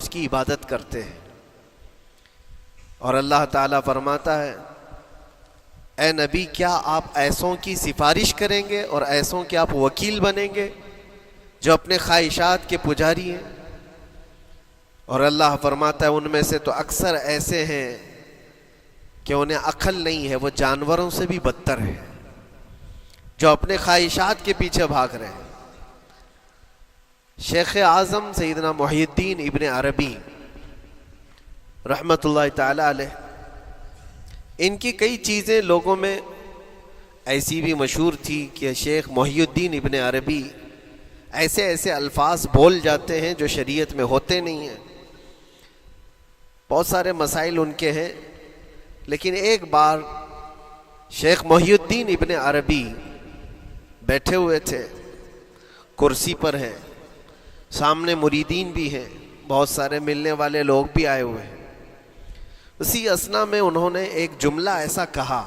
اس کی عبادت کرتے ہیں۔ اور اللہ تعالیٰ فرماتا ہے اے نبی کیا آپ ایسوں کی سفارش کریں گے اور ایسوں کے آپ وکیل بنیں گے جو اپنے خواہشات کے پجاری ہیں؟ اور اللہ فرماتا ہے ان میں سے تو اکثر ایسے ہیں کہ انہیں عقل نہیں ہے، وہ جانوروں سے بھی بدتر ہے، جو اپنے خواہشات کے پیچھے بھاگ رہے ہیں۔ شیخ اعظم سیدنا محی الدین ابن عربی رحمۃ اللہ تعالی علیہ، ان کی کئی چیزیں لوگوں میں ایسی بھی مشہور تھی کہ شیخ محی الدین ابن عربی ایسے ایسے الفاظ بول جاتے ہیں جو شریعت میں ہوتے نہیں ہیں۔ بہت سارے مسائل ان کے ہیں، لیکن ایک بار شیخ محی الدین ابن عربی بیٹھے ہوئے تھے، کرسی پر ہیں، سامنے مریدین بھی ہیں، بہت سارے ملنے والے لوگ بھی آئے ہوئے ہیں۔ اسی اثنا میں انہوں نے ایک جملہ ایسا کہا،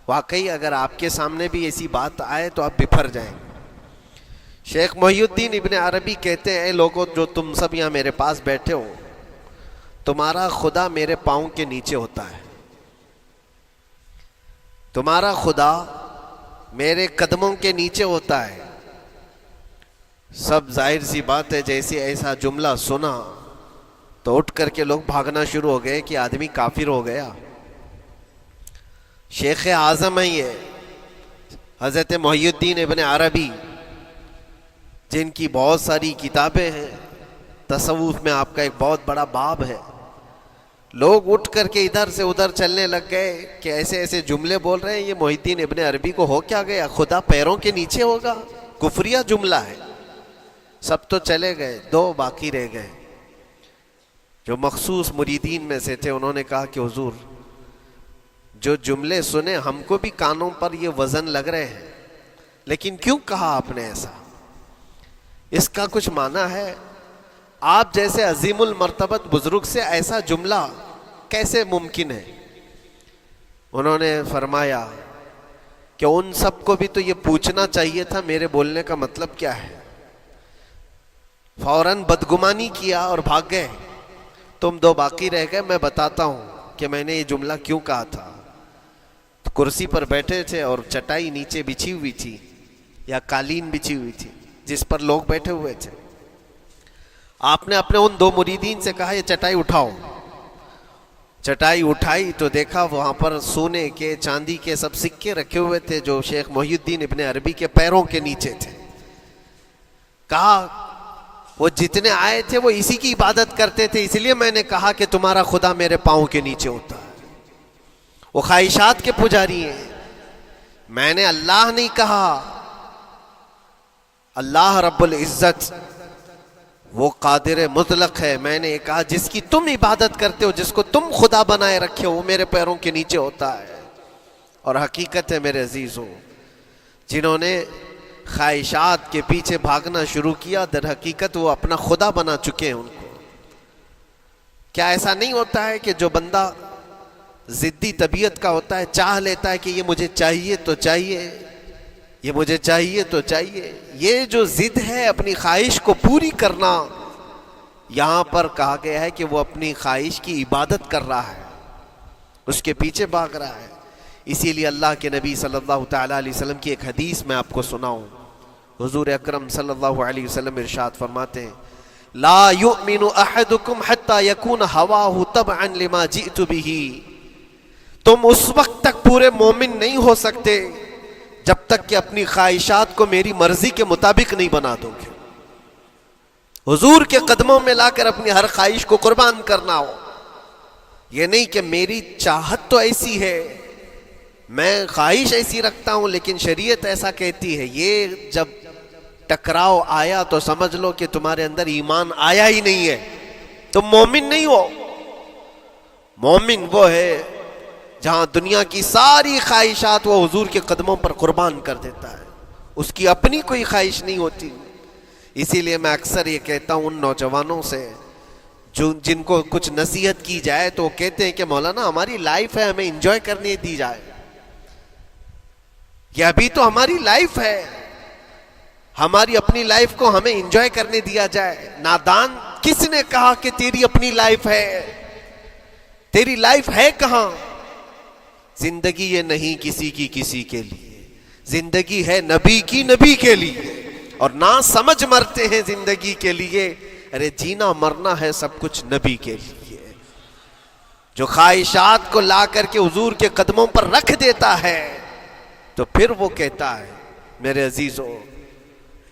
واقعی اگر آپ کے سامنے بھی ایسی بات آئے تو آپ بپھر جائیں۔ شیخ محی الدین ابن عربی کہتے ہیں اے لوگو جو تم سب یہاں میرے پاس بیٹھے ہو، تمہارا خدا میرے پاؤں کے نیچے ہوتا ہے، تمہارا خدا میرے قدموں کے نیچے ہوتا ہے۔ سب ظاہر سی بات ہے جیسے ایسا جملہ سنا تو اٹھ کر کے لوگ بھاگنا شروع ہو گئے کہ آدمی کافر ہو گیا۔ شیخ اعظم ہیں یہ حضرت محی الدین ابن عربی، جن کی بہت ساری کتابیں ہیں، تصوف میں آپ کا ایک بہت بڑا باب ہے۔ لوگ اٹھ کر کے ادھر سے ادھر چلنے لگ گئے کہ ایسے ایسے جملے بول رہے ہیں، یہ محی الدین ابن عربی کو ہو کیا گیا؟ خدا پیروں کے نیچے ہوگا؟ کفریہ جملہ ہے۔ سب تو چلے گئے، دو باقی رہ گئے جو مخصوص مریدین میں سے تھے۔ انہوں نے کہا کہ حضور جو جملے سنے ہم کو بھی کانوں پر یہ وزن لگ رہے ہیں، لیکن کیوں کہا آپ نے ایسا؟ اس کا کچھ معنی ہے؟ آپ جیسے عظیم المرتبت بزرگ سے ایسا جملہ کیسے ممکن ہے؟ انہوں نے فرمایا کہ ان سب کو بھی تو یہ پوچھنا چاہیے تھا میرے بولنے کا مطلب کیا ہے۔ فوراً بدگمانی کیا اور بھاگ گئے۔ تم دو باقی رہ گئے، میں بتاتا ہوں کہ میں نے یہ جملہ کیوں کہا تھا۔ تو کرسی پر بیٹھے تھے اور چٹائی نیچے بچھی ہوئی تھی یا قالین بچھی ہوئی تھی جس پر لوگ بیٹھے ہوئے تھے۔ آپ نے اپنے ان دو مریدین سے کہا یہ چٹائی اٹھاؤ۔ چٹائی اٹھائی تو دیکھا وہاں پر سونے کے چاندی کے سب سکے رکھے ہوئے تھے جو شیخ محی الدین ابن عربی کے پیروں کے نیچے تھے۔ کہا وہ جتنے آئے تھے وہ اسی کی عبادت کرتے تھے، اس لیے میں نے کہا کہ تمہارا خدا میرے پاؤں کے نیچے ہوتا ہے۔ وہ خواہشات کے پجاری ہیں، میں نے اللہ نہیں کہا۔ اللہ رب العزت وہ قادر مطلق ہے، میں نے کہا جس کی تم عبادت کرتے ہو، جس کو تم خدا بنائے رکھے ہو، وہ میرے پیروں کے نیچے ہوتا ہے۔ اور حقیقت ہے میرے عزیزوں، جنہوں نے خواہشات کے پیچھے بھاگنا شروع کیا در حقیقت وہ اپنا خدا بنا چکے ہیں ان کو۔ کیا ایسا نہیں ہوتا ہے کہ جو بندہ ضدی طبیعت کا ہوتا ہے چاہ لیتا ہے کہ یہ مجھے چاہیے تو چاہیے، یہ مجھے چاہیے تو چاہیے؟ یہ جو ضد ہے اپنی خواہش کو پوری کرنا، یہاں پر کہا گیا ہے کہ وہ اپنی خواہش کی عبادت کر رہا ہے، اس کے پیچھے بھاگ رہا ہے۔ اسی لیے اللہ کے نبی صلی اللہ تعالیٰ علیہ وسلم کی ایک حدیث میں آپ کو سناؤں۔ حضور اکرم صلی اللہ علیہ وسلم ارشاد فرماتے ہیں لا یؤمن احدکم حتی یکون ہواہ تبعا لما جئت بہ، تم اس وقت تک پورے مومن نہیں ہو سکتے جب تک کہ اپنی خواہشات کو میری مرضی کے مطابق نہیں بنا دو گے۔ حضور کے قدموں میں لا کر اپنی ہر خواہش کو قربان کرنا ہو، یہ نہیں کہ میری چاہت تو ایسی ہے، میں خواہش ایسی رکھتا ہوں لیکن شریعت ایسا کہتی ہے۔ یہ جب ٹکراؤ آیا تو سمجھ لو کہ تمہارے اندر ایمان آیا ہی نہیں ہے، تم مومن نہیں ہو۔ مومن وہ ہے جہاں دنیا کی ساری خواہشات وہ حضور کے قدموں پر قربان کر دیتا ہے، اس کی اپنی کوئی خواہش نہیں ہوتی۔ اسی لیے میں اکثر یہ کہتا ہوں ان نوجوانوں سے جن کو کچھ نصیحت کی جائے تو وہ کہتے ہیں کہ مولانا ہماری لائف ہے، ہمیں انجوائے کرنے دی جائے۔ یہ ابھی تو ہماری لائف ہے، ہماری اپنی لائف کو ہمیں انجوائے کرنے دیا جائے۔ نادان کس نے کہا کہ تیری اپنی لائف ہے؟ تیری لائف ہے کہاں؟ زندگی یہ نہیں کسی کی کسی کے لیے، زندگی ہے نبی کی نبی کے لیے، اور نہ سمجھ مرتے ہیں زندگی کے لیے، ارے جینا مرنا ہے سب کچھ نبی کے لیے۔ جو خواہشات کو لا کر کے حضور کے قدموں پر رکھ دیتا ہے تو پھر وہ کہتا ہے میرے عزیزو،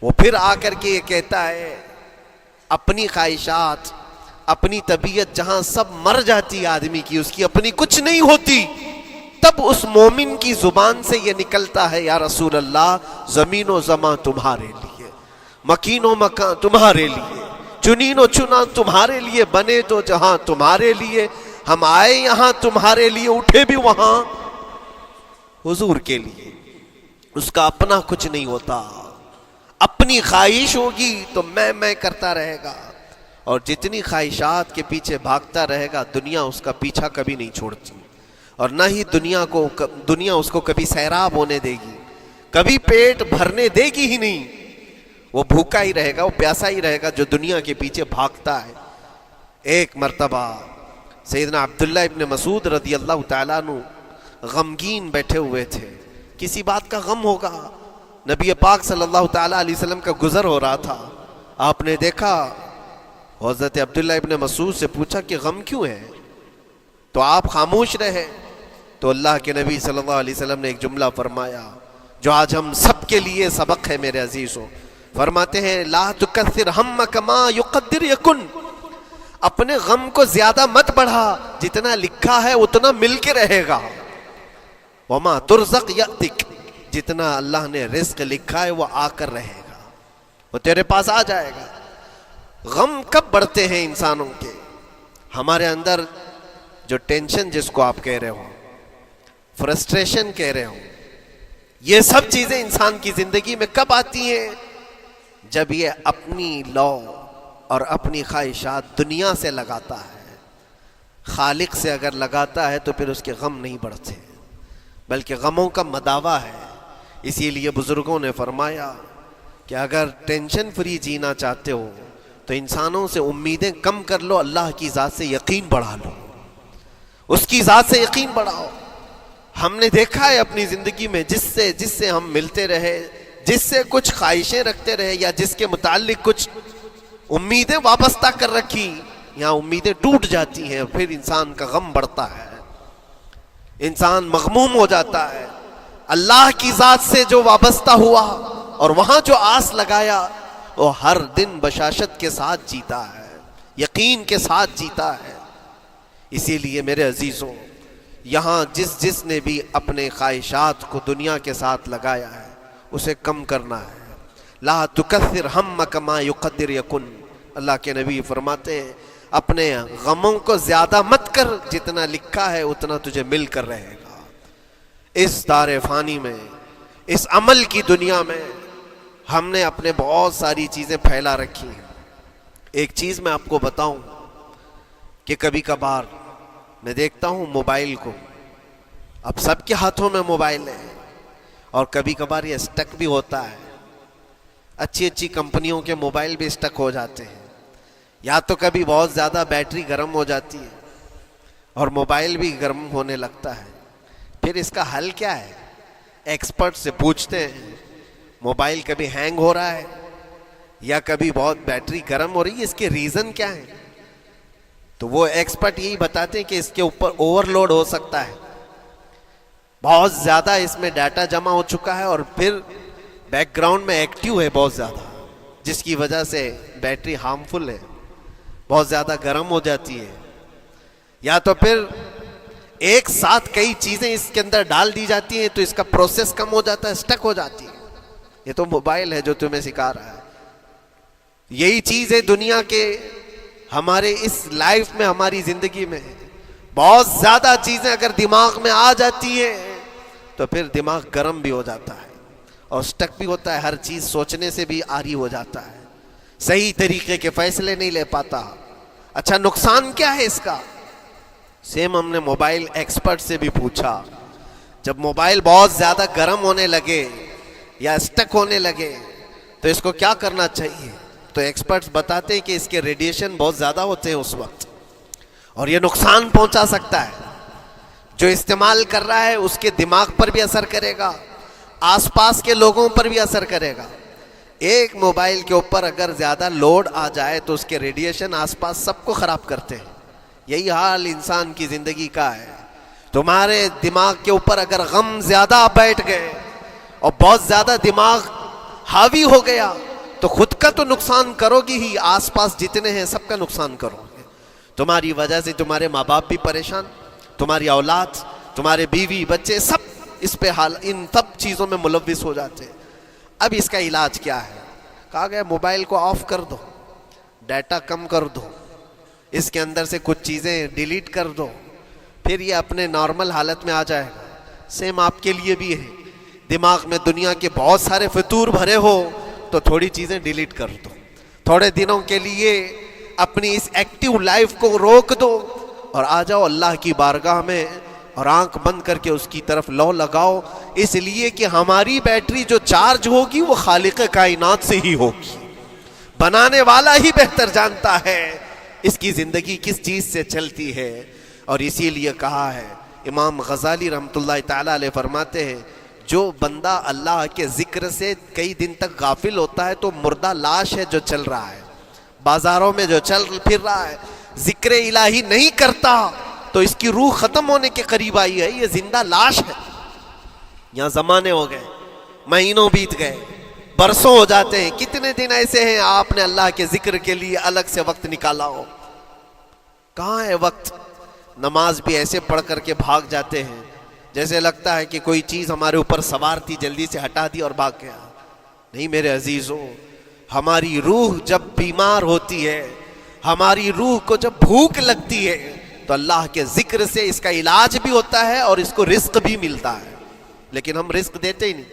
وہ پھر آ کر کے یہ کہتا ہے اپنی خواہشات، اپنی طبیعت جہاں سب مر جاتی آدمی کی، اس کی اپنی کچھ نہیں ہوتی، تب اس مومن کی زبان سے یہ نکلتا ہے یا رسول اللہ زمین و زمان تمہارے لیے، مکین و مکان تمہارے لیے، چنین و چنا تمہارے لیے، بنے تو جہاں تمہارے لیے، ہم آئے یہاں تمہارے لیے، اٹھے بھی وہاں حضور کے لیے۔ اس کا اپنا کچھ نہیں ہوتا، اپنی خواہش ہوگی تو میں کرتا رہے گا، اور جتنی خواہشات کے پیچھے بھاگتا رہے گا دنیا اس کا پیچھا کبھی نہیں چھوڑتی، اور نہ ہی دنیا اس کو کبھی سیراب ہونے دے گی، کبھی پیٹ بھرنے دے گی ہی نہیں، وہ بھوکا ہی رہے گا، وہ پیاسا ہی رہے گا جو دنیا کے پیچھے بھاگتا ہے۔ ایک مرتبہ سیدنا عبداللہ ابن مسعود رضی اللہ تعالیٰ عنہ غمگین بیٹھے ہوئے تھے، کسی بات کا غم ہوگا، نبی پاک صلی اللہ تعالیٰ علیہ وسلم کا گزر ہو رہا تھا، آپ نے دیکھا، حضرت عبداللہ ابن مسعود سے پوچھا کہ غم کیوں ہے؟ تو آپ خاموش رہے، تو اللہ کے نبی صلی اللہ علیہ وسلم نے ایک جملہ فرمایا جو آج ہم سب کے لیے سبق ہے میرے عزیزوں، فرماتے ہیں لا تکثر ہمک ما یقدر یکن، اپنے غم کو زیادہ مت بڑھا، جتنا لکھا ہے اتنا مل کے رہے گا، وما ترزق یأتک، جتنا اللہ نے رزق لکھا ہے وہ آ کر رہے گا، وہ تیرے پاس آ جائے گا۔ غم کب بڑھتے ہیں انسانوں کے؟ ہمارے اندر جو ٹینشن جس کو آپ کہہ رہے ہو، فرسٹریشن کہہ رہے ہو، یہ سب چیزیں انسان کی زندگی میں کب آتی ہیں؟ جب یہ اپنی لو اور اپنی خواہشات دنیا سے لگاتا ہے، خالق سے اگر لگاتا ہے تو پھر اس کے غم نہیں بڑھتے، بلکہ غموں کا مداوا ہے۔ اسی لیے بزرگوں نے فرمایا کہ اگر ٹینشن فری جینا چاہتے ہو تو انسانوں سے امیدیں کم کر لو، اللہ کی ذات سے یقین بڑھا لو، اس کی ذات سے یقین بڑھاؤ۔ ہم نے دیکھا ہے اپنی زندگی میں جس سے ہم ملتے رہے، جس سے کچھ خواہشیں رکھتے رہے، یا جس کے متعلق کچھ امیدیں وابستہ کر رکھی، یہاں امیدیں ٹوٹ جاتی ہیں، پھر انسان کا غم بڑھتا ہے، انسان مغموم ہو جاتا ہے۔ اللہ کی ذات سے جو وابستہ ہوا اور وہاں جو آس لگایا، وہ ہر دن بشاشت کے ساتھ جیتا ہے، یقین کے ساتھ جیتا ہے۔ اسی لیے میرے عزیزوں، یہاں جس نے بھی اپنے خواہشات کو دنیا کے ساتھ لگایا ہے اسے کم کرنا ہے۔ لا تکثر ہمک ما یقدر یکن، اللہ کے نبی فرماتے ہیں اپنے غموں کو زیادہ مت کر، جتنا لکھا ہے اتنا تجھے مل کر رہے گا۔ اس دار فانی میں، اس عمل کی دنیا میں ہم نے اپنے بہت ساری چیزیں پھیلا رکھی ہیں۔ ایک چیز میں آپ کو بتاؤں کہ کبھی کبھار میں دیکھتا ہوں موبائل کو، اب سب کے ہاتھوں میں موبائل ہے، اور کبھی کبھار یہ اسٹک بھی ہوتا ہے، اچھی کمپنیوں کے موبائل بھی اسٹک ہو جاتے ہیں، یا تو کبھی بہت زیادہ بیٹری گرم ہو جاتی ہے اور موبائل بھی گرم ہونے لگتا ہے۔ پھر اس کا حل کیا ہے؟ ایکسپرٹ سے پوچھتے ہیں موبائل کبھی ہینگ ہو رہا ہے یا کبھی بہت بیٹری گرم ہو رہی ہے، اس کے ریزن کیا ہے؟ تو وہ ایکسپرٹ یہی بتاتے ہیں کہ اس کے اوپر اوور لوڈ ہو سکتا ہے، بہت زیادہ اس میں ڈیٹا جمع ہو چکا ہے اور پھر بیک گراؤنڈ میں ایکٹیو ہے بہت زیادہ، جس کی وجہ سے بیٹری ہارمفل ہے، بہت زیادہ گرم ہو جاتی ہے، یا تو پھر ایک ساتھ کئی چیزیں اس کے اندر ڈال دی جاتی ہیں تو اس کا پروسیس کم ہو جاتا ہے، اسٹک ہو جاتی ہے۔ یہ تو موبائل ہے جو تمہیں سکھا رہا ہے۔ یہی چیز ہے دنیا کے ہمارے اس لائف میں، ہماری زندگی میں بہت زیادہ چیزیں اگر دماغ میں آ جاتی ہیں تو پھر دماغ گرم بھی ہو جاتا ہے اور اسٹک بھی ہوتا ہے، ہر چیز سوچنے سے بھی عاری ہو جاتا ہے، صحیح طریقے کے فیصلے نہیں لے پاتا۔ اچھا نقصان کیا ہے اس کا؟ سیم ہم نے موبائل ایکسپرٹ سے بھی پوچھا، جب موبائل بہت زیادہ گرم ہونے لگے یا اسٹک ہونے لگے تو اس کو کیا کرنا چاہیے؟ تو ایکسپرٹس بتاتے ہیں کہ اس کے ریڈیشن بہت زیادہ ہوتے ہیں اس وقت، اور یہ نقصان پہنچا سکتا ہے. جو استعمال کر رہا ہے اس کے دماغ پر بھی اثر کرے گا، آس پاس کے لوگوں پر بھی اثر کرے گا. ایک موبائل کے اوپر اگر زیادہ لوڈ آ جائے تو اس کے ریڈیشن آس پاس سب کو خراب کرتے ہیں. یہی حال انسان کی زندگی کا ہے. تمہارے دماغ کے اوپر اگر غم زیادہ بیٹھ گئے اور بہت زیادہ دماغ حاوی ہو گیا تو خود کا تو نقصان کرو گی ہی، آس پاس جتنے ہیں سب کا نقصان کرو گے. تمہاری وجہ سے تمہارے ماں باپ بھی پریشان، تمہاری اولاد، تمہارے بیوی بچے سب اس پہ ان سب چیزوں میں ملوث ہو جاتے ہیں. اب اس کا علاج کیا ہے؟ کہا گیا موبائل کو آف کر دو، ڈیٹا کم کر دو، اس کے اندر سے کچھ چیزیں ڈیلیٹ کر دو، پھر یہ اپنے نارمل حالت میں آ جائے گا. سیم آپ کے لیے بھی ہے. دماغ میں دنیا کے بہت سارے فطور بھرے ہو تو تھوڑی چیزیں ڈیلیٹ کر دو، تھوڑے دنوں کے لیے اپنی اس ایکٹیو لائف کو روک دو اور آ جاؤ اللہ کی بارگاہ میں اور آنکھ بند کر کے اس کی طرف لو لگاؤ. اس لیے کہ ہماری بیٹری جو چارج ہوگی وہ خالق کائنات سے ہی ہوگی. بنانے والا ہی بہتر جانتا ہے اس کی زندگی کس چیز سے چلتی ہے. اور اسی لیے کہا ہے، امام غزالی رحمۃ اللہ تعالی علیہ فرماتے ہیں، جو بندہ اللہ کے ذکر سے کئی دن تک غافل ہوتا ہے تو مردہ لاش ہے جو چل رہا ہے، بازاروں میں جو چل پھر رہا ہے، ذکر الہی نہیں کرتا تو اس کی روح ختم ہونے کے قریب آئی ہے. یہ زندہ لاش ہے. یہاں زمانے ہو گئے، مہینوں بیت گئے، برسوں ہو جاتے ہیں. کتنے دن ایسے ہیں آپ نے اللہ کے ذکر کے لیے الگ سے وقت نکالا ہو؟ کہاں ہے وقت؟ نماز بھی ایسے پڑھ کر کے بھاگ جاتے ہیں جیسے لگتا ہے کہ کوئی چیز ہمارے اوپر سوار تھی، جلدی سے ہٹا دی اور بھاگ گیا. نہیں میرے عزیزوں، ہماری روح جب بیمار ہوتی ہے، ہماری روح کو جب بھوک لگتی ہے تو اللہ کے ذکر سے اس کا علاج بھی ہوتا ہے اور اس کو رزق بھی ملتا ہے. لیکن ہم رزق دیتے ہی نہیں.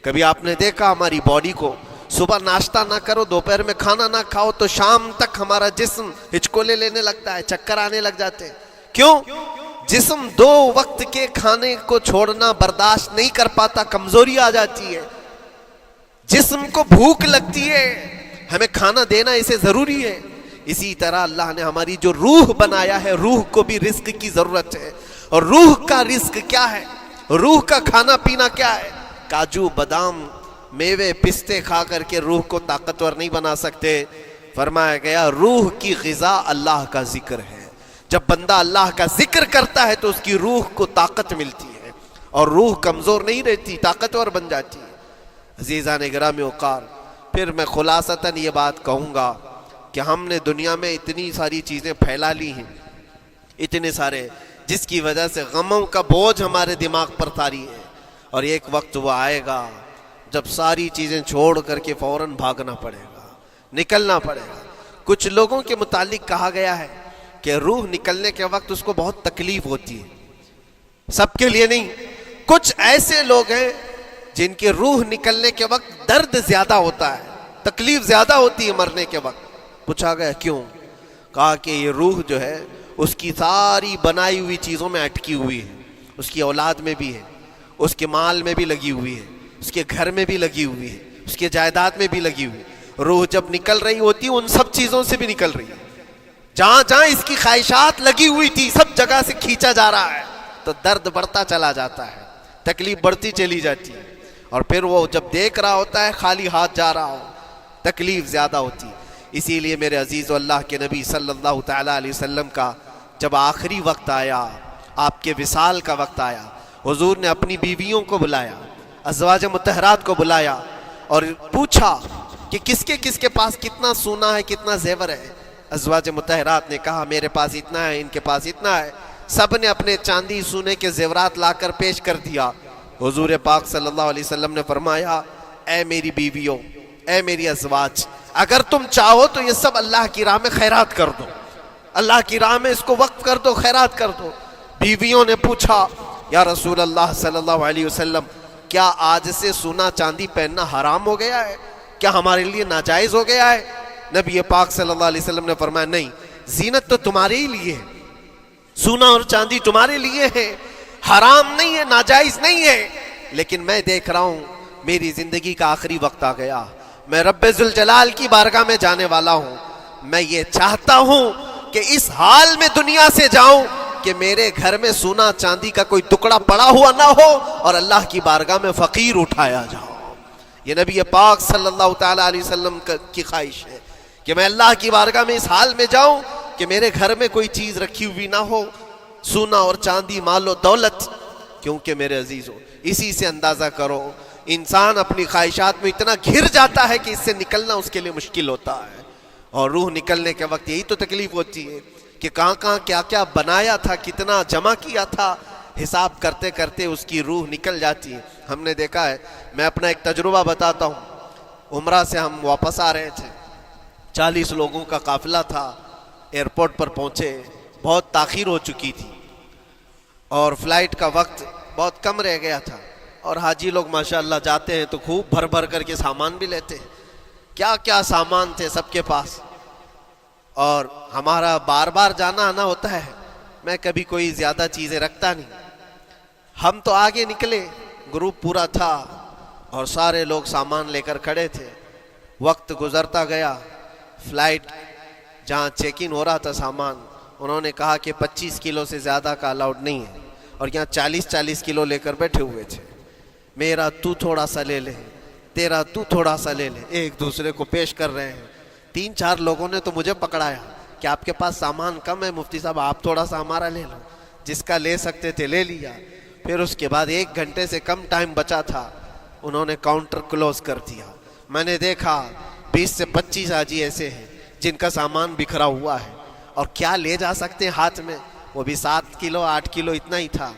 کبھی آپ نے دیکھا ہماری باڈی کو، صبح ناشتہ نہ کرو، دوپہر میں کھانا نہ کھاؤ تو شام تک ہمارا جسم ہچکولے لینے لگتا ہے، چکر آنے لگ جاتے ہیں. کیوں؟ جسم 2 وقت کے کھانے کو چھوڑنا برداشت نہیں کر پاتا، کمزوری آ جاتی ہے. جسم کو بھوک لگتی ہے، ہمیں کھانا دینا اسے ضروری ہے. اسی طرح اللہ نے ہماری جو روح بنایا ہے، روح کو بھی رزق کی ضرورت ہے. اور روح کا رزق کیا ہے؟ روح کا کھانا پینا کیا ہے؟ کاجو بادام میوے پستے کھا کر کے روح کو طاقتور نہیں بنا سکتے. فرمایا گیا روح کی غذا اللہ کا ذکر ہے. جب بندہ اللہ کا ذکر کرتا ہے تو اس کی روح کو طاقت ملتی ہے اور روح کمزور نہیں رہتی، طاقتور بن جاتی ہے. عزیزان گرامی وقار، پھر میں خلاصتاً یہ بات کہوں گا کہ ہم نے دنیا میں اتنی ساری چیزیں پھیلا لی ہیں، اتنے سارے، جس کی وجہ سے غموں کا بوجھ ہمارے دماغ پر طاری ہے. اور ایک وقت وہ آئے گا جب ساری چیزیں چھوڑ کر کے فوراً بھاگنا پڑے گا، نکلنا پڑے گا. کچھ لوگوں کے متعلق کہا گیا ہے کہ روح نکلنے کے وقت اس کو بہت تکلیف ہوتی ہے. سب کے لیے نہیں. کچھ ایسے لوگ ہیں جن کی روح نکلنے کے وقت درد زیادہ ہوتا ہے، تکلیف زیادہ ہوتی ہے مرنے کے وقت. پوچھا گیا کیوں؟ کہا کہ یہ روح جو ہے اس کی ساری بنائی ہوئی چیزوں میں اٹکی ہوئی ہے. اس کی اولاد میں بھی ہے، اس کے مال میں بھی لگی ہوئی ہے، اس کے گھر میں بھی لگی ہوئی ہے، اس کے جائیداد میں بھی لگی ہوئی ہے. روح جب نکل رہی ہوتی ہے ان سب چیزوں سے بھی نکل رہی ہے. جہاں جہاں اس کی خواہشات لگی ہوئی تھی سب جگہ سے کھینچا جا رہا ہے تو درد بڑھتا چلا جاتا ہے، تکلیف بڑھتی چلی جاتی ہے. اور پھر وہ جب دیکھ رہا ہوتا ہے خالی ہاتھ جا رہا ہو، تکلیف زیادہ ہوتی. اسی لیے میرے عزیز و اللہ کے نبی صلی اللہ تعالیٰ علیہ وسلم کا جب آخری وقت آیا، آپ کے وصال کا وقت آیا، حضور نے اپنی بیویوں کو بلایا، ازواج مطہرات کو بلایا اور پوچھا کہ کس کے پاس کتنا سونا ہے، کتنا زیور ہے. ازواج مطہرات نے کہا میرے پاس اتنا ہے، ان کے پاس اتنا ہے. سب نے اپنے چاندی سونے کے زیورات لا کر پیش کر دیا. حضور پاک صلی اللہ علیہ وسلم نے فرمایا اے میری بیویوں، اے میری ازواج، اگر تم چاہو تو یہ سب اللہ کی راہ میں خیرات کر دو، اللہ کی راہ میں اس کو وقف کر دو، خیرات کر دو. بیویوں نے پوچھا یا رسول اللہ صلی اللہ علیہ وسلم، کیا آج سے سونا چاندی پہننا حرام ہو گیا ہے؟ کیا ہمارے لیے ناجائز ہو گیا ہے؟ نبی پاک صلی اللہ علیہ وسلم نے فرمایا نہیں، زینت تو تمہارے ہی لیے ہے، سونا اور چاندی تمہارے لیے ہے، حرام نہیں ہے، ناجائز نہیں ہے. لیکن میں دیکھ رہا ہوں میری زندگی کا آخری وقت آ گیا، میں رب ذوالجلال کی بارگاہ میں جانے والا ہوں، میں یہ چاہتا ہوں کہ اس حال میں دنیا سے جاؤں کہ میرے گھر میں سونا چاندی کا کوئی ٹکڑا پڑا ہوا نہ ہو اور اللہ کی بارگاہ میں فقیر اٹھایا جاؤ۔ یہ نبی پاک صلی اللہ تعالیٰ علیہ وسلم کی خواہش ہے کہ میں اللہ کی بارگاہ میں اس حال میں جاؤں کہ میرے گھر میں کوئی چیز رکھی ہوئی نہ ہو، سونا اور چاندی، مال و دولت۔ کیونکہ میرے عزیزوں، اسی سے اندازہ کرو انسان اپنی خواہشات میں اتنا گھر جاتا ہے کہ اس سے نکلنا اس کے لیے مشکل ہوتا ہے، اور روح نکلنے کے وقت یہی تو تکلیف ہوتی ہے کہ کہاں کہاں کیا کیا بنایا تھا، کتنا جمع کیا تھا، حساب کرتے کرتے اس کی روح نکل جاتی ہے۔ ہم نے دیکھا ہے، میں اپنا ایک تجربہ بتاتا ہوں۔ عمرہ سے ہم واپس آ رہے تھے، 40 لوگوں کا قافلہ تھا، ایئرپورٹ پر پہنچے، بہت تاخیر ہو چکی تھی اور فلائٹ کا وقت بہت کم رہ گیا تھا، اور حاجی لوگ ماشاءاللہ جاتے ہیں تو خوب بھر بھر کر کے سامان بھی لیتے ہیں، کیا کیا سامان تھے سب کے پاس، اور ہمارا بار بار جانا آنا ہوتا ہے، میں کبھی کوئی زیادہ چیزیں رکھتا نہیں۔ ہم تو آگے نکلے، گروپ پورا تھا اور سارے لوگ سامان لے کر کھڑے تھے، وقت گزرتا گیا، فلائٹ جہاں چیک ان ہو رہا تھا سامان، انہوں نے کہا کہ 25 کلو سے زیادہ کا الاؤڈ نہیں ہے، اور یہاں 40 کلو لے کر بیٹھے ہوئے تھے۔ میرا تو تھوڑا سا لے لے، تیرا تو تھوڑا سا لے لے، ایک دوسرے کو پیش کر رہے ہیں۔ 3-4 لوگوں نے تو مجھے پکڑایا کہ آپ کے پاس سامان کم ہے مفتی صاحب، آپ تھوڑا سا ہمارا لے لو۔ جس کا لے سکتے تھے لے لیا۔ پھر اس کے بعد 1 گھنٹے سے کم ٹائم بچا تھا، انہوں نے کاؤنٹر کلوز کر دیا۔ میں نے دیکھا 20 سے 25 حاجی ایسے ہیں جن کا سامان بکھرا ہوا ہے، اور کیا لے جا سکتے ہیں ہاتھ میں، وہ بھی 7 کلو 8 کلو اتنا ہی تھا۔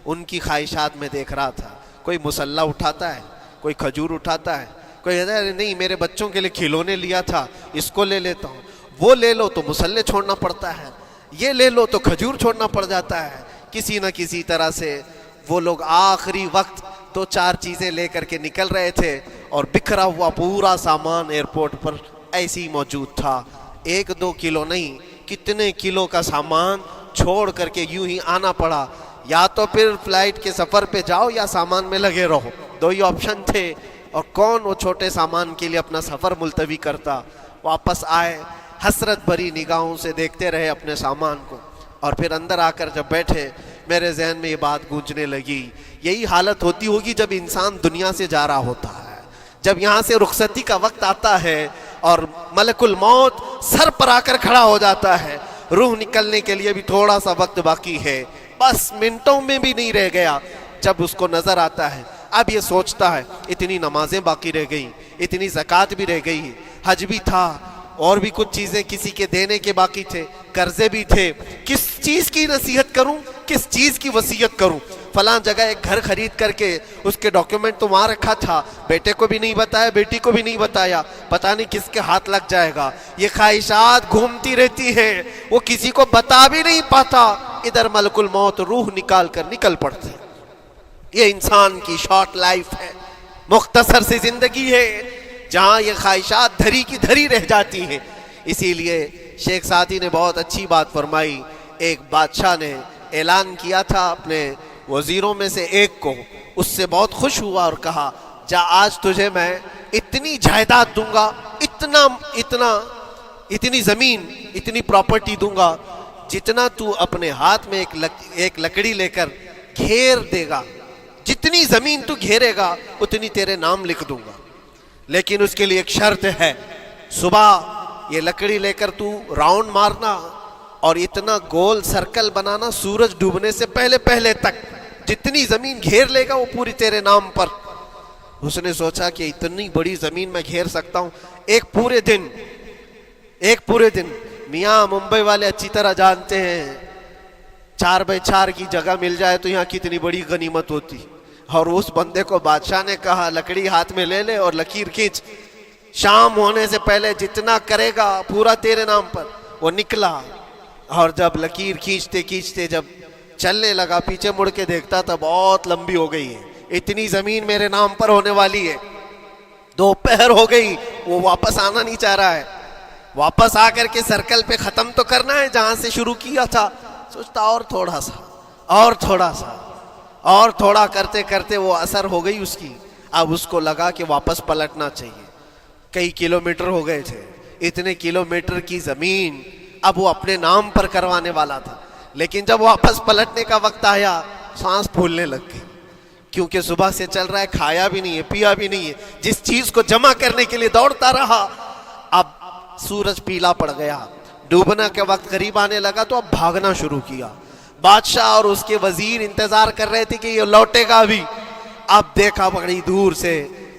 ان کی خواہشات میں دیکھ رہا تھا، کوئی مسلح اٹھاتا ہے، کوئی کھجور اٹھاتا ہے، کوئی نہیں میرے بچوں کے لیے کھلونے لیا تھا اس کو لے لیتا ہوں، وہ لے لو تو مسلح چھوڑنا پڑتا ہے، یہ لے لو تو کھجور چھوڑنا پڑ جاتا ہے۔ کسی نہ کسی طرح سے وہ لوگ آخری وقت 2-4 چیزیں لے کر کے نکل رہے تھے، اور بکھرا ہوا پورا سامان ایئرپورٹ پر ایسے ہی موجود تھا۔ 1-2 کلو نہیں، کتنے کلو کا سامان چھوڑ کر کے یوں ہی آنا پڑا۔ یا تو پھر فلائٹ کے سفر پہ جاؤ یا سامان میں لگے رہو، 2 ہی آپشن تھے، اور کون وہ چھوٹے سامان کے لیے اپنا سفر ملتوی کرتا۔ واپس آئے، حسرت بھری نگاہوں سے دیکھتے رہے اپنے سامان کو، اور پھر اندر آ کر جب بیٹھے میرے ذہن میں یہ بات گونجنے لگی، یہی حالت ہوتی ہوگی جب انسان دنیا سے جا رہا ہوتا ہے، جب یہاں سے رخصتی کا وقت آتا ہے اور ملک الموت سر پر آ کر کھڑا ہو جاتا ہے، روح نکلنے کے لیے بھی تھوڑا سا وقت باقی ہے، بس منٹوں میں بھی نہیں رہ گیا۔ جب اس کو نظر آتا ہے، اب یہ سوچتا ہے اتنی نمازیں باقی رہ گئیں، اتنی زکوٰۃ بھی رہ گئی، حج بھی تھا، اور بھی کچھ چیزیں کسی کے دینے کے باقی تھے، قرضے بھی تھے، کس چیز کی نصیحت کروں، کس چیز کی وصیت کروں؟ فلاں جگہ ایک گھر خرید کر کے اس کے ڈاکیومنٹ تو وہاں رکھا تھا، بیٹے کو بھی نہیں بتایا، بیٹی کو بھی نہیں بتایا، پتہ نہیں کس کے ہاتھ لگ جائے گا۔ یہ خواہشات گھومتی رہتی ہیں، وہ کسی کو بتا بھی نہیں پاتا، ادھر ملک الموت روح نکال کر نکل پڑتے۔ یہ انسان کی شارٹ لائف ہے، مختصر سی زندگی ہے، جہاں یہ خواہشات دھری کی دھری رہ جاتی ہیں۔ اسی لیے شیخ سعدی نے بہت اچھی بات فرمائی۔ ایک بادشاہ نے اعلان کیا تھا اپنے وزیروں میں سے ایک کو، اس سے بہت خوش ہوا اور کہا جا آج تجھے میں اتنی جائیداد دوں گا، اتنی زمین، اتنی پراپرٹی دوں گا، جتنا تو اپنے ہاتھ میں ایک لکڑی لے کر گھیر دے گا، جتنی زمین تو گھیرے گا اتنی تیرے نام لکھ دوں گا، لیکن اس کے لیے ایک شرط ہے، صبح یہ لکڑی لے کر تو راؤنڈ مارنا اور اتنا گول سرکل بنانا سورج ڈوبنے سے پہلے تک، جتنی زمین گھیر لے گا وہ پوری تیرے نام پر۔ اس نے سوچا کہ اتنی بڑی زمین میں گھیر سکتا ہوں، ایک پورے دن میاں ممبئی والے اچھی طرح جانتے ہیں 4x4 کی جگہ مل جائے تو یہاں کتنی بڑی غنیمت ہوتی، اور اس بندے کو بادشاہ نے کہا لکڑی ہاتھ میں لے لے اور لکیر کھینچ، شام ہونے سے پہلے جتنا کرے گا پورا تیرے نام پر۔ وہ نکلا، اور جب لکیر کھینچتے جب چلنے لگا، پیچھے مڑ کے دیکھتا تھا بہت لمبی ہو گئی ہے، اتنی زمین میرے نام پر ہونے والی ہے۔ دوپہر ہو گئی، وہ واپس آنا نہیں چاہ رہا ہے، واپس آ کر کے سرکل پہ ختم تو کرنا ہے جہاں سے شروع کیا تھا۔ سوچتا اور تھوڑا کرتے کرتے وہ اثر ہو گئی اس کی، اب اس کو لگا کہ واپس پلٹنا چاہیے۔ کئی کلومیٹر ہو گئے تھے، اتنے کلومیٹر کی زمین اب وہ اپنے نام پر کروانے والا تھا، لیکن جب واپس پلٹنے کا وقت آیا سانس پھولنے لگ گئی، کیونکہ صبح سے چل رہا ہے، کھایا بھی نہیں ہے، پیا بھی نہیں ہے، جس چیز کو جمع کرنے کے لیے دوڑتا رہا، اب سورج پیلا پڑ گیا، ڈوبنا کے وقت قریب آنے لگا تو اب بھاگنا شروع کیا۔ بادشاہ اور اس کے وزیر انتظار کر رہے تھے کہ یہ لوٹے گا بھی، اب دیکھا بڑی دور سے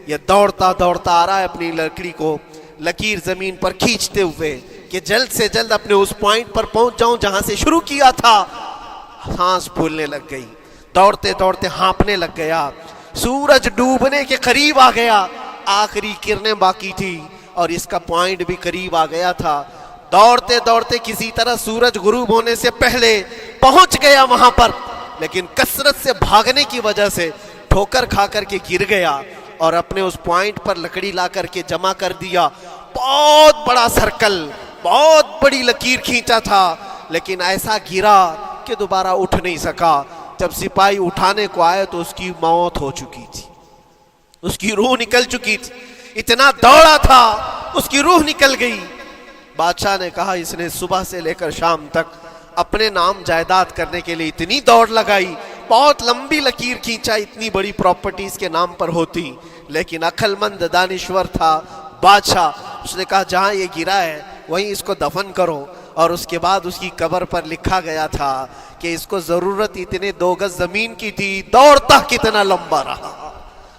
یہ دوڑتا دوڑتا آ رہا ہے اپنی لکڑی کو لکیر زمین پر کھینچتے ہوئے کہ جلد سے جلد اپنے اس پوائنٹ پر پہنچ جاؤں جہاں سے شروع کیا تھا۔ سانس پھولنے لگ گئی، دوڑتے دوڑتے ہانپنے لگ گیا، سورج ڈوبنے کے قریب آ گیا، آخری کرنیں باقی تھی اور اس کا پوائنٹ بھی قریب آ گیا تھا۔ دوڑتے دوڑتے کسی طرح سورج غروب ہونے سے پہلے پہنچ گیا وہاں پر، لیکن کثرت سے بھاگنے کی وجہ سے ٹھوکر کھا کر کے گر گیا اور اپنے اس پوائنٹ پر لکڑی لا کر کے جمع کر دیا۔ بہت بڑا سرکل، بہت بڑی لکیر کھینچا تھا، لیکن ایسا گرا کہ دوبارہ اٹھ نہیں سکا۔ جب سپاہی اٹھانے کو آئے تو اس کی موت ہو چکی تھی، اس کی روح نکل چکی تھی، اتنا دوڑا تھا اس کی روح نکل گئی۔ بادشاہ نے کہا اس نے صبح سے لے کر شام تک اپنے نام جائیداد کرنے کے لیے اتنی دوڑ لگائی، بہت لمبی لکیر کھینچا، اتنی بڑی پراپرٹیز کے نام پر ہوتی، لیکن عقل مند دانشور تھا بادشاہ، اس نے کہا جہاں یہ گرا ہے وہیں اس کو دفن کرو، اور اس کے بعد اس کی قبر پر لکھا گیا تھا کہ اس کو ضرورت اتنے 2 گز زمین کی تھی، دوڑتا کتنا لمبا رہا،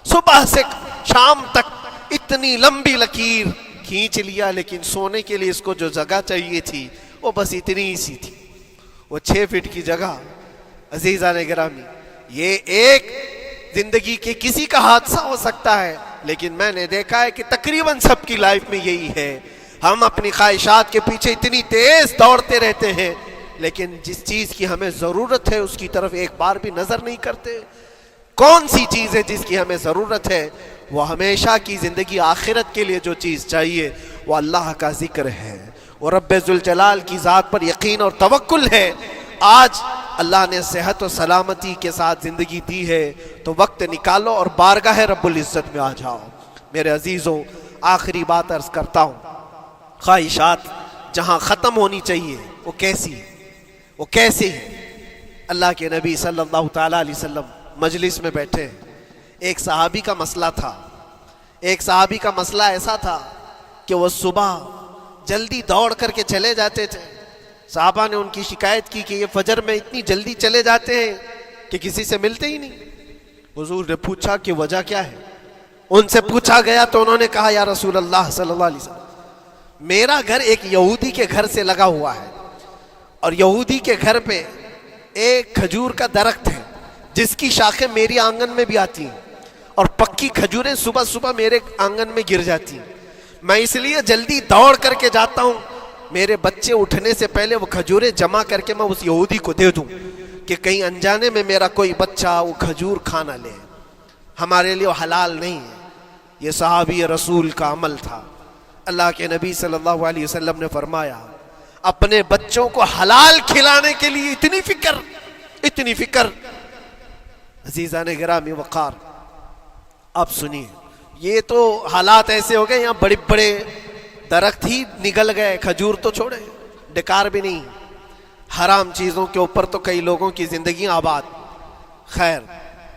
صبح سے شام تک اتنی لمبی لکیر کھینچ لیا، لیکن سونے کے لیے اس کو جو جگہ چاہیے تھی وہ بس اتنی ہی سی تھی، وہ 6 فٹ کی جگہ۔ عزیزان گرامی، یہ ایک زندگی کے کسی کا حادثہ ہو سکتا ہے، لیکن میں نے دیکھا ہے کہ تقریباً سب کی لائف میں یہی ہے، ہم اپنی خواہشات کے پیچھے اتنی تیز دوڑتے رہتے ہیں، لیکن جس چیز کی ہمیں ضرورت ہے اس کی طرف ایک بار بھی نظر نہیں کرتے۔ کون سی چیز ہے جس کی ہمیں ضرورت ہے؟ وہ ہمیشہ کی زندگی آخرت کے لیے جو چیز چاہیے وہ اللہ کا ذکر ہے، وہ رب ذوالجلال کی ذات پر یقین اور توکل ہے۔ آج اللہ نے صحت و سلامتی کے ساتھ زندگی دی ہے تو وقت نکالو اور بارگاہ رب العزت میں آ جاؤ۔ میرے عزیزوں، آخری بات عرض کرتا ہوں، خواہشات جہاں ختم ہونی چاہیے وہ کیسی ہے؟ وہ کیسے ہے؟ اللہ کے نبی صلی اللہ تعالیٰ علیہ وسلم مجلس میں بیٹھے ہیں، ایک صحابی کا مسئلہ تھا، ایک صحابی کا مسئلہ ایسا تھا کہ وہ صبح جلدی دوڑ کر کے چلے جاتے تھے، صحابہ نے ان کی شکایت کی کہ یہ فجر میں اتنی جلدی چلے جاتے ہیں کہ کسی سے ملتے ہی نہیں۔ حضور نے پوچھا کہ وجہ کیا ہے؟ ان سے پوچھا گیا تو انہوں نے کہا یا رسول اللہ صلی اللہ علیہ وسلم، میرا گھر ایک یہودی کے گھر سے لگا ہوا ہے، اور یہودی کے گھر پہ ایک کھجور کا درخت ہے جس کی شاخیں میری آنگن میں بھی آتی ہیں، اور پکی کھجوریں صبح صبح میرے آنگن میں گر جاتی ہیں، میں اس لیے جلدی دوڑ کر کے جاتا ہوں، میرے بچے اٹھنے سے پہلے وہ کھجوریں جمع کر کے میں اس یہودی کو دے دوں کہ کہیں انجانے میں میرا کوئی بچہ وہ کھجور کھا نہ لے، ہمارے لیے وہ حلال نہیں ہے۔ یہ صحابی رسول کا عمل تھا۔ اللہ کے نبی صلی اللہ علیہ وسلم نے فرمایا اپنے بچوں کو حلال کھلانے کے لیے اتنی فکر، اتنی فکر۔ عزیزان گرامی وقار، اب سنیے، یہ تو حالات ایسے ہو گئے، یہاں بڑے بڑے درخت ہی نگل گئے، کھجور تو چھوڑے، ڈکار بھی نہیں، حرام چیزوں کے اوپر تو کئی لوگوں کی زندگیاں آباد۔ خیر،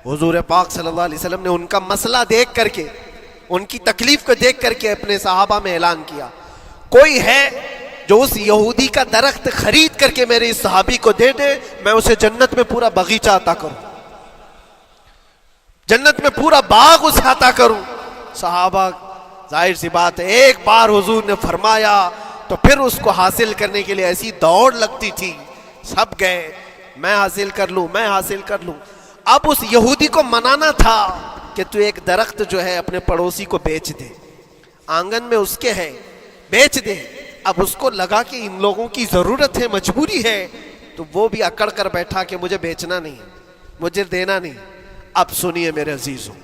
حضور پاک صلی اللہ علیہ وسلم نے ان کا مسئلہ دیکھ کر کے، ان کی تکلیف کو دیکھ کر کے اپنے صحابہ میں اعلان کیا، کوئی ہے جو اس یہودی کا درخت خرید کر کے میرے اس صحابی کو دے دے، میں اسے جنت میں پورا باغیچہ عطا کروں، جنت میں پورا باغ اسے عطا کروں۔ صحابہ، ظاہر سی بات ہے، ایک بار حضور نے فرمایا تو پھر اس کو حاصل کرنے کے لیے ایسی دوڑ لگتی تھی، سب گئے، میں حاصل کر لوں، میں حاصل کر لوں۔ اب اس یہودی کو منانا تھا کہ تو ایک درخت جو ہے اپنے پڑوسی کو بیچ دے، آنگن میں اس کے ہے، بیچ دے۔ اب اس کو لگا کہ ان لوگوں کی ضرورت ہے، مجبوری ہے، تو وہ بھی اکڑ کر بیٹھا کہ مجھے بیچنا نہیں، مجھے دینا نہیں۔ اب سنیے میرے عزیزوں،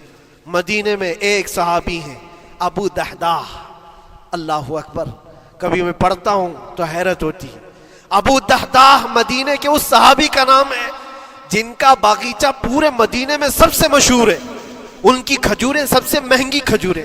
مدینے میں ایک صحابی ہیں ابو دحداح، اللہ اکبر، کبھی میں پڑھتا ہوں تو حیرت ہوتی ہے۔ ابو دحداح مدینے کے اس صحابی کا نام ہے جن کا باغیچہ پورے مدینے میں سب سے مشہور ہے، ان کی کھجوریں سب سے مہنگی کھجوریں،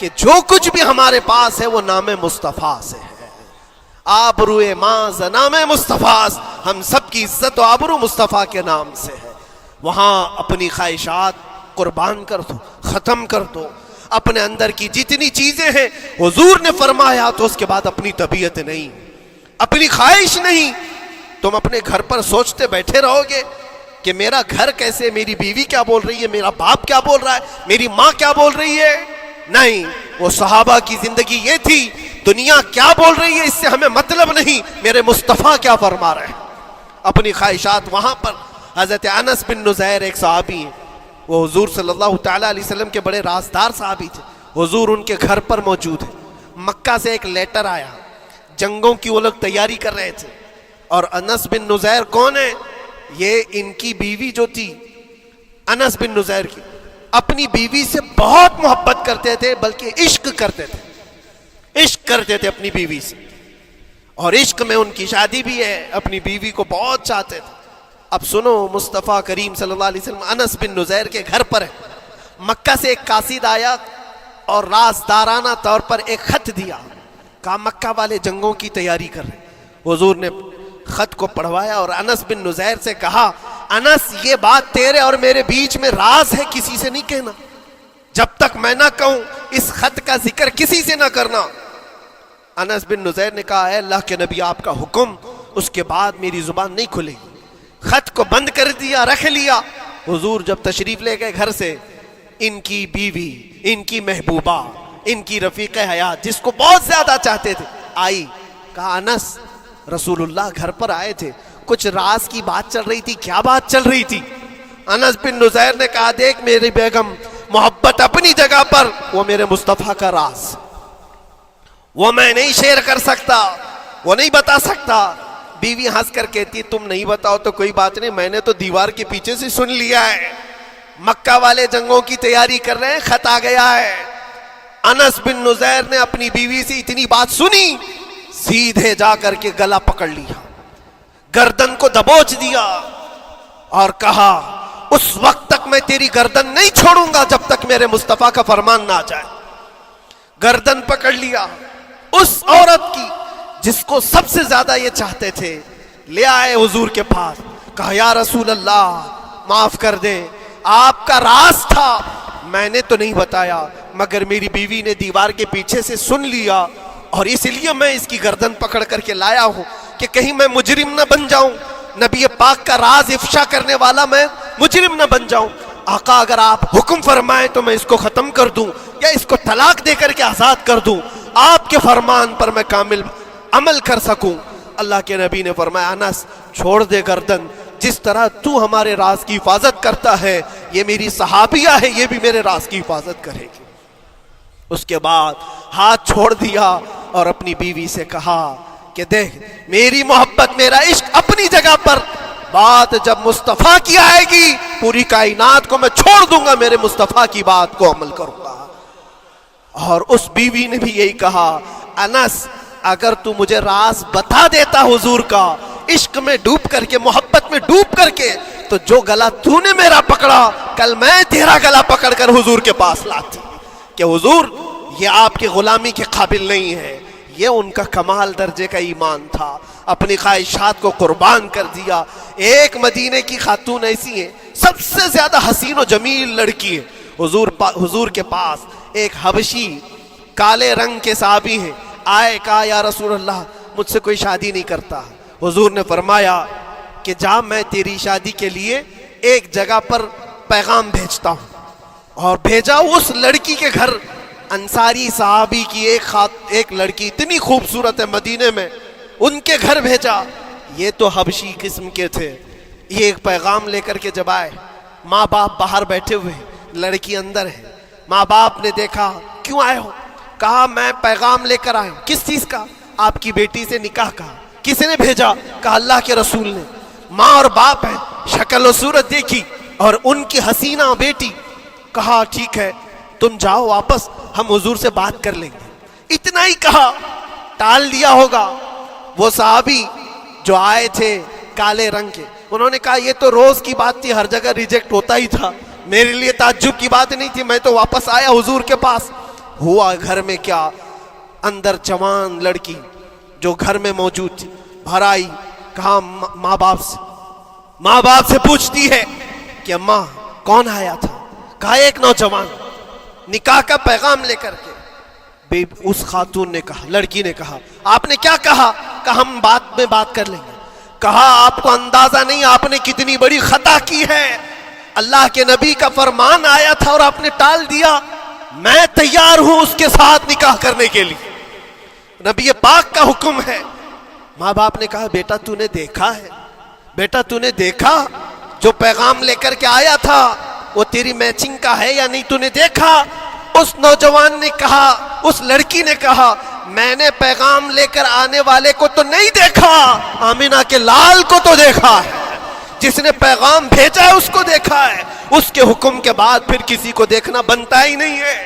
کہ جو کچھ بھی ہمارے پاس ہے وہ نام مصطفیٰ سے ہے. آبروئے ماز نام مصطفیٰ، ہم سب کی عزت و آبرو مصطفیٰ کے نام سے ہے. وہاں اپنی خواہشات قربان کر دو، ختم کر دو. اپنے اندر کی جتنی چیزیں ہیں حضور نے فرمایا، تو اس کے بعد اپنی طبیعت نہیں، اپنی خواہش نہیں. تم اپنے گھر پر سوچتے بیٹھے رہو گے کہ میرا گھر کیسے، میری بیوی کیا بول رہی ہے، میرا باپ کیا بول رہا ہے، میری ماں کیا بول رہی ہے. نہیں، وہ صحابہ کی زندگی یہ تھی، دنیا کیا بول رہی ہے اس سے ہمیں مطلب نہیں، میرے مصطفیٰ کیا فرما رہے ہیں. اپنی خواہشات وہاں پر. حضرت انس بن نزیر ایک صحابی ہیں، وہ حضور صلی اللہ تعالیٰ علیہ وسلم کے بڑے رازدار صحابی تھے. حضور ان کے گھر پر موجود ہے. مکہ سے ایک لیٹر آیا، جنگوں کی وہ لوگ تیاری کر رہے تھے. اور انس بن نزیر کون ہے؟ یہ ان کی بیوی جو تھی انس بن نزیر کی، اپنی بیوی سے بہت محبت کرتے تھے، بلکہ عشق کرتے تھے، عشق کرتے تھے اپنی بیوی سے. اور عشق میں ان کی شادی بھی ہے، اپنی بیوی کو بہت چاہتے تھے. اب سنو، مصطفیٰ کریم صلی اللہ علیہ وسلم انس بن نزیر کے گھر پر ہے. مکہ سے ایک قاصد آیا اور رازدارانہ طور پر ایک خط دیا، کہا مکہ والے جنگوں کی تیاری کر رہے. حضور نے خط کو پڑھوایا اور انس بن نزیر سے کہا، انس یہ بات تیرے اور میرے بیچ میں راز ہے، کسی سے نہیں کہنا. جب تک میں نہ کہوں اس خط کا ذکر کسی سے نہ کرنا. انس بن نزیر نے کہا، اے اللہ کے نبی آپ کا حکم. اس کے بعد میری زبان نہیں کھلے گی. خط کو بند کر دیا، رکھ لیا. حضور جب تشریف لے گئے گھر سے، ان کی بیوی، ان کی محبوبہ، ان کی رفیق حیات جس کو بہت زیادہ چاہتے تھے آئی. کہا انس، رسول اللہ گھر پر آئے تھے، کچھ راز کی بات چل رہی تھی، کیا بات چل رہی تھی؟ انس بن نزیر نے کہا، دیکھ میری بیگم، محبت اپنی جگہ پر، وہ میرے مصطفیٰ کا راز، وہ میں نہیں شیئر کر سکتا، وہ نہیں بتا سکتا. بیوی ہنس کر کہتی، تم نہیں بتاؤ تو کوئی بات نہیں، میں نے تو دیوار کے پیچھے سے سن لیا ہے، مکہ والے جنگوں کی تیاری کر رہے ہیں، خط آ گیا ہے. انس بن نزیر نے اپنی بیوی سے اتنی بات سنی، سیدھے جا کر کے گلا پکڑ لیا، گردن کو دبوچ دیا اور کہا، اس وقت تک میں تیری گردن نہیں چھوڑوں گا جب تک میرے مصطفیٰ کا فرمان نہ آ جائے. گردن پکڑ لیا اس عورت کی جس کو سب سے زیادہ یہ چاہتے تھے. لے آئے حضور کے پاس، کہا یا رسول اللہ معاف کر دے، آپ کا راز تھا، میں نے تو نہیں بتایا، مگر میری بیوی نے دیوار کے پیچھے سے سن لیا، اور اس لیے میں اس کی گردن پکڑ کر کے لایا ہوں کہ کہیں میں مجرم نہ بن جاؤں، نبی پاک کا راز افشا کرنے والا میں مجرم نہ بن جاؤں. آقا اگر آپ حکم فرمائیں تو میں اس کو ختم کر دوں یا اس کو طلاق دے کر کے آزاد کر دوں، آپ کے فرمان پر میں کامل عمل کر سکوں. اللہ کے نبی نے فرمایا، انس چھوڑ دے گردن، جس طرح تو ہمارے راز کی حفاظت کرتا ہے، یہ میری صحابیہ ہے، یہ بھی میرے راز کی حفاظت کرے گی. اس کے بعد ہاتھ چھوڑ دیا اور اپنی بیوی سے کہا کہ دیکھ میری محبت، میرا عشق اپنی جگہ پر، بات جب مصطفیٰ کی آئے گی پوری کائنات کو میں چھوڑ دوں گا، میرے مصطفیٰ کی بات کو عمل کروں گا. اور اس بیوی نے بھی یہی کہا، انس اگر تو مجھے راز بتا دیتا حضور کا، عشق میں ڈوب کر کے، محبت میں ڈوب کر کے، تو جو گلا تو نے میرا پکڑا، کل میں تیرا گلا پکڑ کر حضور کے پاس لاتی کہ حضور یہ آپ کی غلامی کے قابل نہیں ہے. یہ ان کا کمال درجے کا ایمان تھا، اپنی خواہشات کو قربان کر دیا. ایک مدینے کی خاتون ایسی ہے، سب سے زیادہ حسین و جمیل لڑکی ہے. حضور کے پاس ایک حبشی کالے رنگ کے صحابی ہیں، آئے کہا یا رسول اللہ مجھ سے کوئی شادی نہیں کرتا. حضور نے فرمایا کہ جا میں تیری شادی کے لیے ایک جگہ پر پیغام بھیجتا ہوں. اور بھیجا اس لڑکی کے گھر. انصاری صحابی کی ایک لڑکی اتنی خوبصورت ہے مدینے میں، ان کے گھر بھیجا. یہ تو حبشی قسم کے تھے. یہ ایک پیغام لے کر کے جب آئے، ماں باپ باہر بیٹھے ہوئے، لڑکی اندر ہے. ماں باپ نے دیکھا، کیوں آئے ہو؟ کہا میں پیغام لے کر آیا ہوں. کس چیز کا؟ آپ کی بیٹی سے نکاح کا. کس نے بھیجا؟ کہا اللہ کے رسول نے. ماں اور باپ ہیں، شکل و صورت دیکھی اور ان کی حسینہ بیٹی. کہا ٹھیک ہے تم جاؤ واپس، ہم حضور سے بات کر لیں گے. اتنا ہی کہا، ٹال دیا ہوگا. وہ صحابی جو آئے تھے کالے رنگ کے، انہوں نے کہا یہ تو روز کی بات تھی، ہر جگہ ریجیکٹ ہوتا ہی تھا، میرے لیے تعجب کی بات نہیں تھی، میں تو واپس آیا حضور کے پاس. ہوا گھر میں کیا؟ اندر جوان لڑکی جو گھر میں موجود تھی باہر آئی، کہا ماں باپ سے پوچھتی ہے کہ اماں کون آیا تھا؟ کہا ایک نوجوان نکاح کا پیغام لے کر کے۔ اس خاتون نے کہا، لڑکی نے کہا آپ نے کیا کہا؟ کہا ہم بعد میں بات کر لیں گے۔ کہا آپ کو اندازہ نہیں آپ نے کتنی بڑی خطا کی ہے، اللہ کے نبی کا فرمان آیا تھا اور آپ نے ٹال دیا، میں تیار ہوں اس کے ساتھ نکاح کرنے کے لیے، نبی پاک کا حکم ہے۔ ماں باپ نے کہا بیٹا تو نے دیکھا ہے، بیٹا تو نے دیکھا جو پیغام لے کر کے آیا تھا وہ تیری میچنگ کا ہے یا نہیں، تو نے دیکھا؟ اس نوجوان نے کہا، اس لڑکی نے کہا میں نے پیغام لے کر آنے والے کو تو نہیں دیکھا، آمینہ کے لال کو تو دیکھا ہے، جس نے پیغام بھیجا ہے اس کو دیکھا ہے، اس کے حکم کے بعد پھر کسی کو دیکھنا بنتا ہی نہیں ہے۔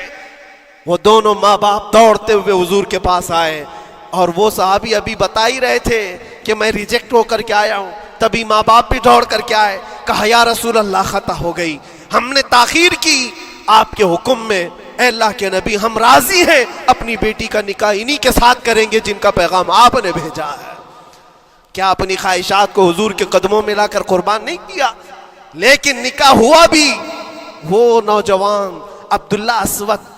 وہ دونوں ماں باپ دوڑتے ہوئے حضور کے پاس آئے، اور وہ صحابی ابھی بتا ہی رہے تھے کہ میں ریجیکٹ ہو کر کے آیا ہوں، تبھی ماں باپ بھی دوڑ کر کے آئے، کہا یا رسول اللہ خطا ہو گئی، ہم نے تاخیر کی آپ کے حکم میں، اے اللہ کے نبی ہم راضی ہیں اپنی بیٹی کا نکاح انہی کے ساتھ کریں گے جن کا پیغام آپ نے بھیجا ہے۔ کیا اپنی خواہشات کو حضور کے قدموں میں لا کر قربان نہیں کیا؟ لیکن نکاح ہوا بھی، وہ نوجوان عبداللہ اسود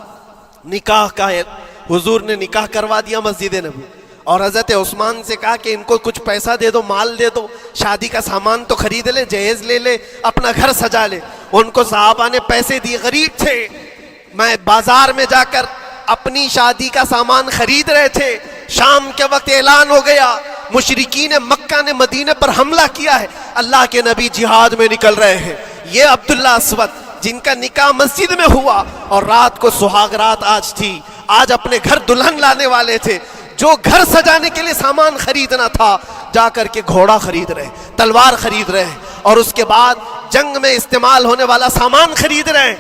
نکاح کا ہے، حضور نے نکاح کروا دیا مسجد نبی، اور حضرت عثمان سے کہا کہ ان کو کچھ پیسہ دے دو، مال دے دو، شادی کا سامان تو خرید لے، جہیز لے لے، اپنا گھر سجا لے۔ ان کو صحابہ نے پیسے دیے، غریب تھے، میں بازار میں جا کر اپنی شادی کا سامان خرید رہے تھے، شام کے وقت اعلان ہو گیا مشرکین مکہ نے مدینے پر حملہ کیا ہے، اللہ کے نبی جہاد میں نکل رہے ہیں۔ یہ عبداللہ اسود جن کا نکاح مسجد میں ہوا اور رات کو سہاگ رات آج تھی، آج اپنے گھر دلہن لانے والے تھے، جو گھر سجانے کے لیے سامان خریدنا تھا جا کر کے گھوڑا خرید رہے، تلوار خرید رہے، اور اس کے بعد جنگ میں استعمال ہونے والا سامان خرید رہے،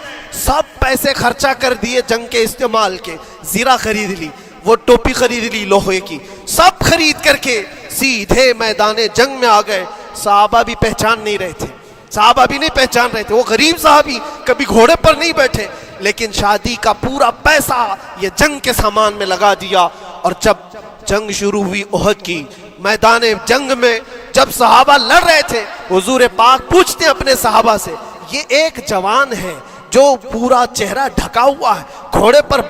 سب پیسے خرچہ کر دیے جنگ کے استعمال کے، زیرہ خرید لی، وہ ٹوپی خرید لی لوہے کی، سب خرید کر کے سیدھے میدان جنگ میں آ گئے۔ صحابہ بھی پہچان نہیں رہے تھے، صحابہ بھی نہیں پہچان رہے تھے، وہ غریب صحابی کبھی گھوڑے پر نہیں بیٹھے، لیکن شادی کا پورا پیسہ یہ جنگ کے سامان میں لگا دیا۔ اور جب جنگ شروع ہوئی احد کی، میدان جنگ میں جب صحابہ لڑ رہے تھے، حضور پاک پوچھتے ہیں اپنے صحابہ سے، یہ ایک جوان ہے جو پورا چہرہ ڈھکا ہوا ہے، گھوڑے پر